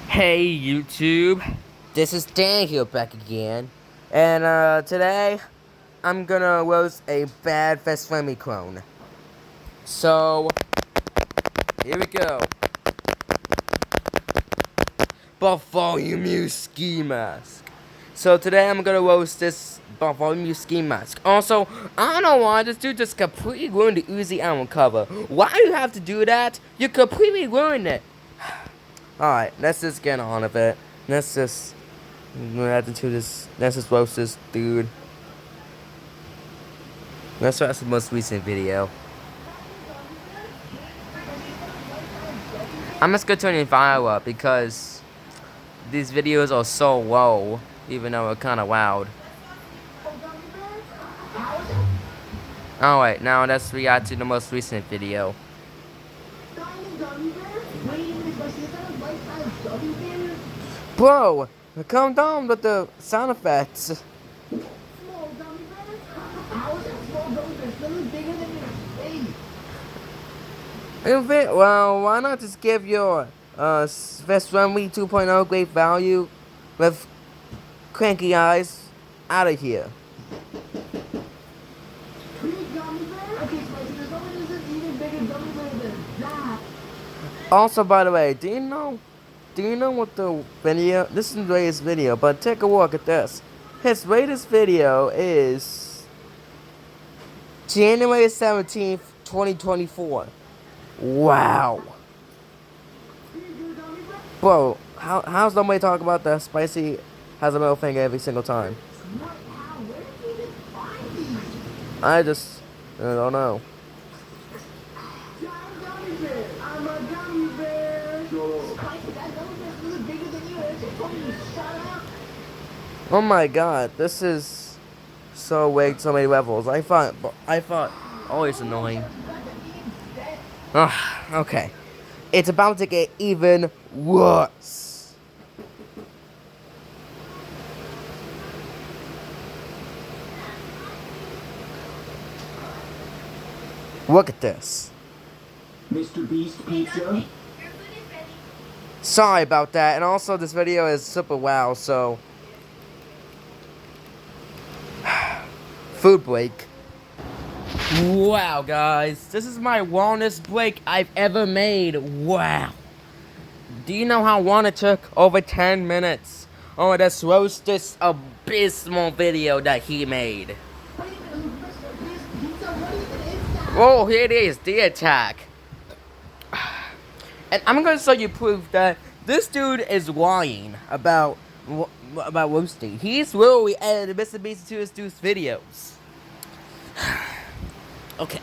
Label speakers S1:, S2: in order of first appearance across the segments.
S1: Hey YouTube, this is Dan here back again, and today I'm gonna roast a bad Bartholomew clone. So here we go. Bartholomew ski mask. So today I'm gonna roast this Bartholomew ski mask. Also, I don't know why this dude just completely ruined the Uzi album cover. Why do you have to do that? You completely ruined it. Alright, let's just get on with it. Let's just let's just roast this dude. Let's watch the most recent video. I'm just gonna turn the file up because these videos are so low, even though they're kinda loud. Alright, now let's react to the most recent video. Bro, calm down with the sound effects. Well, why not just give your Best Friendly 2.0 great value with cranky eyes out of here. Also, by the way, do you know what the video, this is Ray's video, but take a look at this. His latest video is January 17th, 2024. Wow. Bro, how's nobody talk about that spicy has a middle finger every single time? I don't know. Oh my god, this is so weak, so many levels. I thought always annoying. Okay. It's about to get even worse. Look at this.
S2: Mr. Beast Pizza?
S1: Sorry about that, and also this video is super wow, so food break. Wow, guys, this is my longest break I've ever made. Wow. Do you know how long it took? Over 10 minutes. Oh, let's roast this abysmal video that he made. Oh, here it is, the attack. And I'm gonna show you proof that this dude is lying about roasting. He's literally added Mr. Beast to his dude's videos. Okay,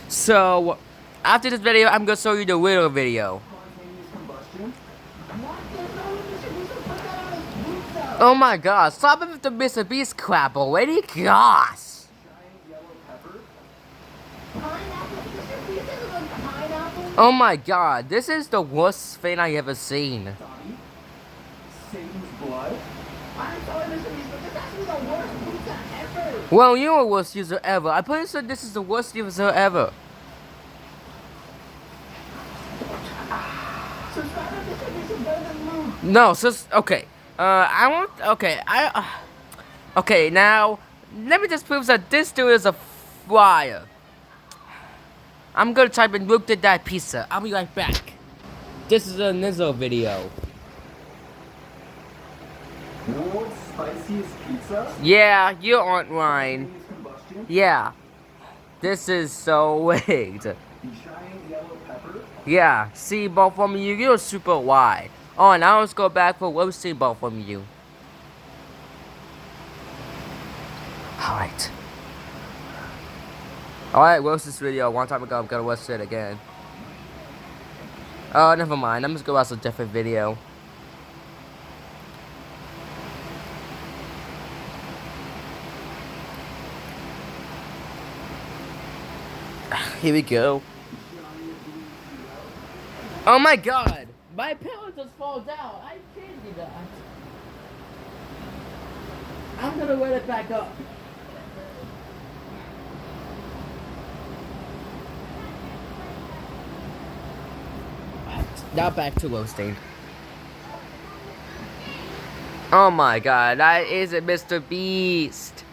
S1: so after this video, I'm gonna show you the real video. Oh my god, stop it with the Mr. Beast crap already, gosh! Oh my god, this is the worst thing I ever seen. Well, you're the worst user ever. I probably said this is the worst user ever. No, okay. Okay, now, let me just prove that this dude is a flyer. I'm gonna type in look at that pizza. I'll be right back. This is a Nizzo video.
S2: World's spiciest pizza?
S1: Yeah, you aren't lying. Yeah. This is so wicked.
S2: The giant yellow pepper?
S1: Yeah, see, both of you, you're super wide. Oh, now let's go back for roasting both of you. Alright. Alright, roast this video one time ago. I'm gonna roast it again. Oh, never mind. I'm just gonna watch a different video. Here we go. Oh my god! My pillow just falls out. I can't do that. I'm gonna let it back up. Now back to roasting. Oh my god, that isn't Mr. Beast.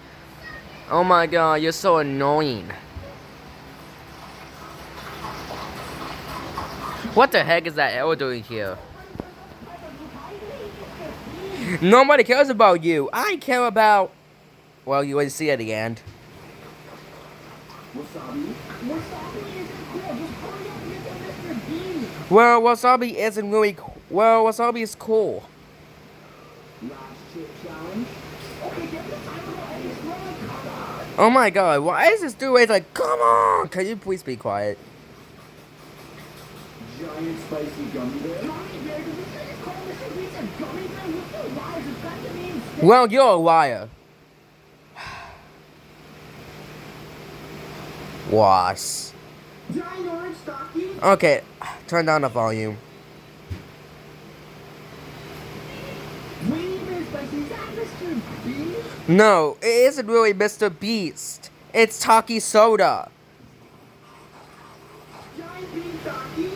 S1: Oh my god, you're so annoying. What the heck is that L doing here? Nobody cares about you. I care about... Well, you will see at the end.
S2: Wasabi? Wasabi isn't cool. Just hurry up and get the Mr. Beast.
S1: Well, Wasabi isn't really... Well, Wasabi is cool.
S2: Last chip challenge? Okay, get the timer and he's rolling. Come on.
S1: Oh my god, why is this dude always like, come on? Can you please be quiet?
S2: Giant spicy gummy bear?
S3: Gummy bear? Did you just call Mr. Beast a gummy bear? What's the lies? It's got to mean...
S1: Well, you're a liar. Was.
S2: Giant orange stocky?
S1: Okay, turn down the volume.
S3: Wait, Miss Spicy, is that Mr. Beast?
S1: No, it isn't really Mr. Beast. It's Taki Soda.
S2: Giant bean stocky?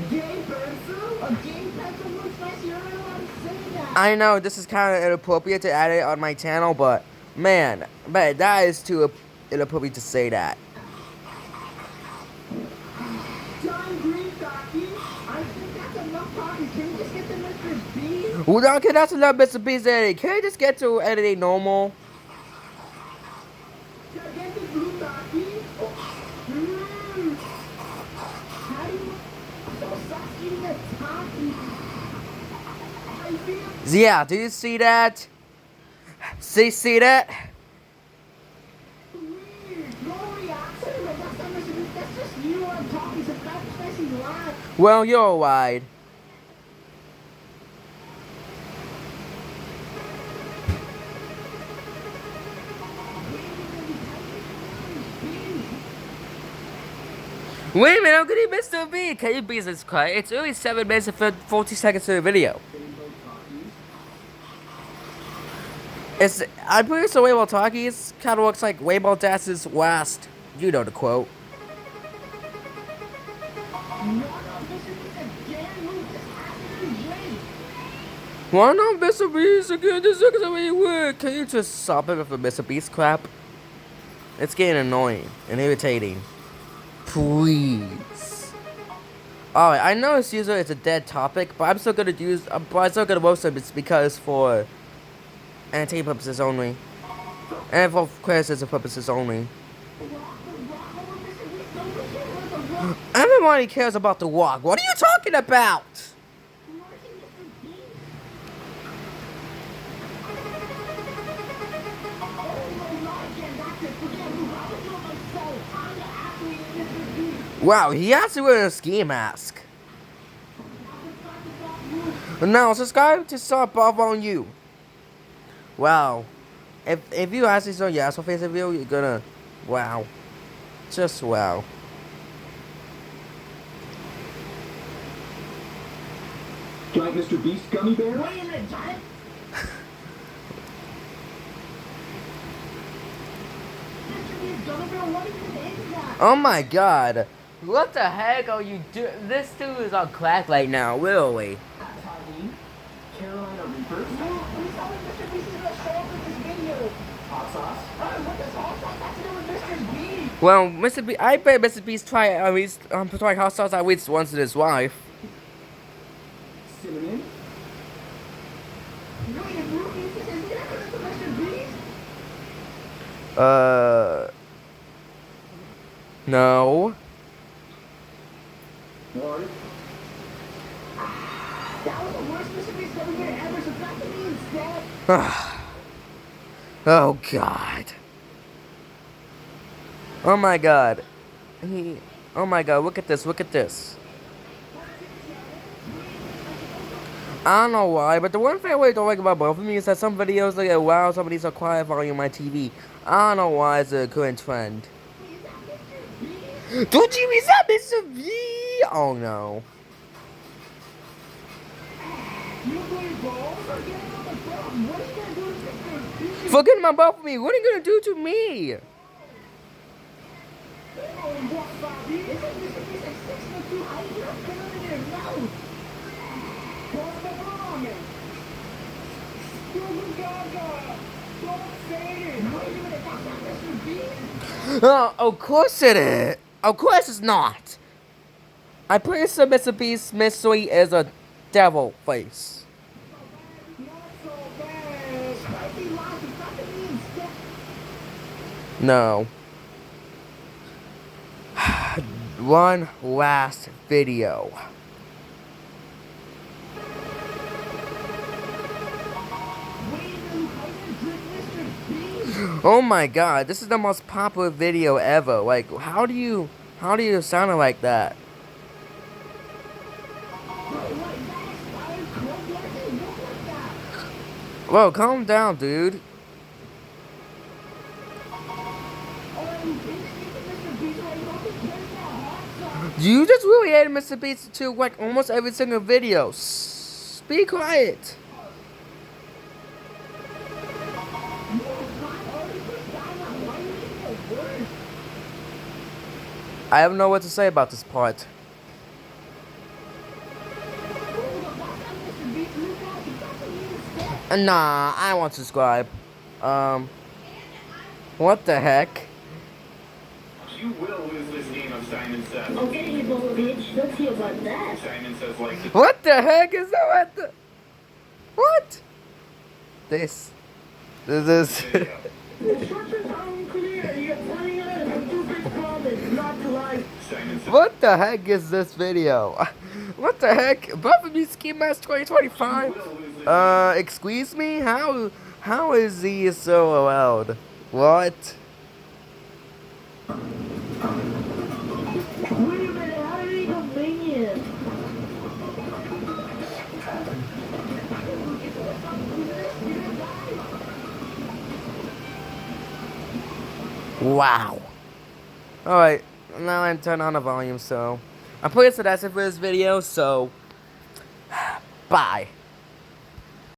S2: Gay pencil?
S3: A game pencil looks spicy. You're not allowed to say that.
S1: I know this is kind of inappropriate to add it on my channel, but man, that is too inappropriate to say that.
S2: Giant green stocky?
S3: I think that's enough talking. Can we just get to Mr. Beast?
S1: Well, okay, that's enough Mr. Beast editing. Can I just get to editing normal?
S2: Gigantic blue stocky?
S3: How do you... So stop eating a Taki.
S2: I see him.
S1: Yeah, do you see that? See that?
S3: Weird. No reaction. Like, that's not Mr. Beast. That's just you on talking. Subscribe to Spicy Live.
S1: Well, you're wide. Wait a minute, I'm getting Mr. B. Can you be this quiet? It's only 7 minutes and 40 seconds to the video.
S2: Rainbow Takis?
S1: I'm pretty sure Wayball Talkies kind of looks like Wayball Dass's last, you know the quote.
S3: No, Mr. Beast again. Move. This has to be great.
S1: Why not Mr. Beast again? This looks the way you would. Can you just stop it with the Mr. Beast crap? It's getting annoying and irritating. Please. Alright, I know it's usually it's a dead topic, but I'm still gonna roast it because for entertainment purposes only. And for criticism purposes only. Everybody cares about the walk. What are you talking about? Wow, he has to wear a ski mask. Now, subscribe to start Bartholomew. Wow. If you actually saw your asshole face video, you're gonna... Wow. Just wow.
S2: Giant Mr. Beast gummy bear?
S3: Wait a minute, Giant. Mr. Beast, gummy bear, what even is that?
S1: Oh my god. What the heck are you doing? This dude is on crack right now, really.
S2: Tiny? Carolina Reaper?
S3: No, we saw that Mr. Beast is gonna show up in this video.
S2: Hot sauce?
S3: What does all that have to do with Mr. Beast?
S1: Well, Mr. B, I bet Mr. Beast try hot sauce at least once with his wife.
S2: Cinnamon?
S3: Wait, if Ruby is that connected to Mr. Beast?
S1: No.
S2: Water?
S3: That was the worst Mr. Beast gummy bear ever, so back to me instead.
S1: Oh god. Oh my god. Oh my god, look at this, look at this. I don't know why, but the one thing I really don't like about both of me is that some videos like, wow, somebody's so quiet following my TV. I don't know why it's a current trend. Don't you is that Mr. B? Oh no.
S3: You play ball? Forget about the ball. What are you gonna do with Mr. Beast?
S1: Forget about both of me. What are you gonna do to me?
S3: Oh, what, Bobby? Isn't Mr. Beast like 6'2" height? You're filling in your mouth. What's the wrong?
S1: Oh, of course it is. Of course it's not. I'm pretty sure Mr. Beast's mystery is a devil face. No. One last video. Oh my god, this is the most popular video ever. Like, how do you sound like that? Whoa, calm down, dude. You just really hated Mr. Beast to like almost every single video. Be quiet. I don't know what to say about this part. Nah, I won't subscribe. What the heck?
S2: You will lose this game of Simon Says.
S3: Okay, Bartholomew, let's hear about that.
S2: Simon Says like the
S1: What the heck is that? What? This is.
S2: video.
S3: The instructions are unclear. You're telling us a stupid promise, not to lie.
S2: Simon Says.
S1: What the heck is this video? What the heck? Bartholomew Ski Mask 2025? Excuse me? How is he so allowed? What?
S3: Wait a minute, how did he go minion?
S1: Wow. Alright, now I'm turning on the volume, so I'm pretty sure that's it for this video, so bye.